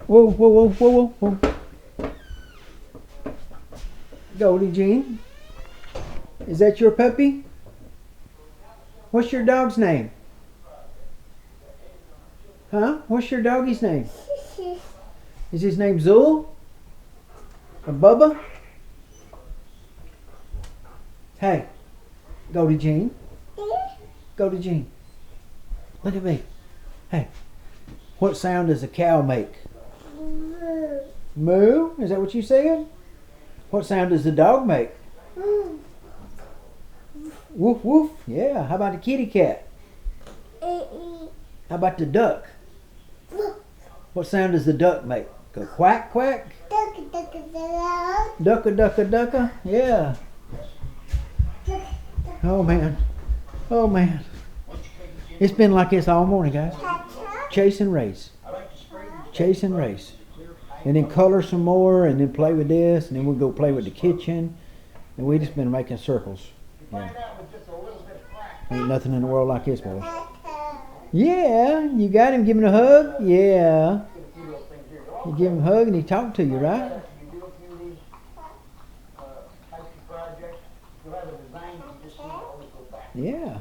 Whoa, whoa, whoa, whoa, whoa, whoa. Goldie Jean, is that your puppy? What's your dog's name? Huh? What's your doggy's name? Is his name Zul? Or Bubba? Hey, Goldie Jean. Goldie Jean. Look at me. Hey, what sound does a cow make? Moo. Moo? Is that what you said? What sound does the dog make? Woof woof. Yeah. How about the kitty cat? How about the duck? What sound does the duck make? Go quack quack? Ducka ducka ducka? Yeah. Oh man. Oh man. It's been like this all morning, guys. Chase and race. Chase and race. And then color some more and then play with this and then we'll go play with the kitchen. And we just been making circles. Yeah. Ain't nothing in the world like this, boy. Yeah, you got him. Give him a hug. Yeah. You give him a hug and he talked to you, right? Yeah.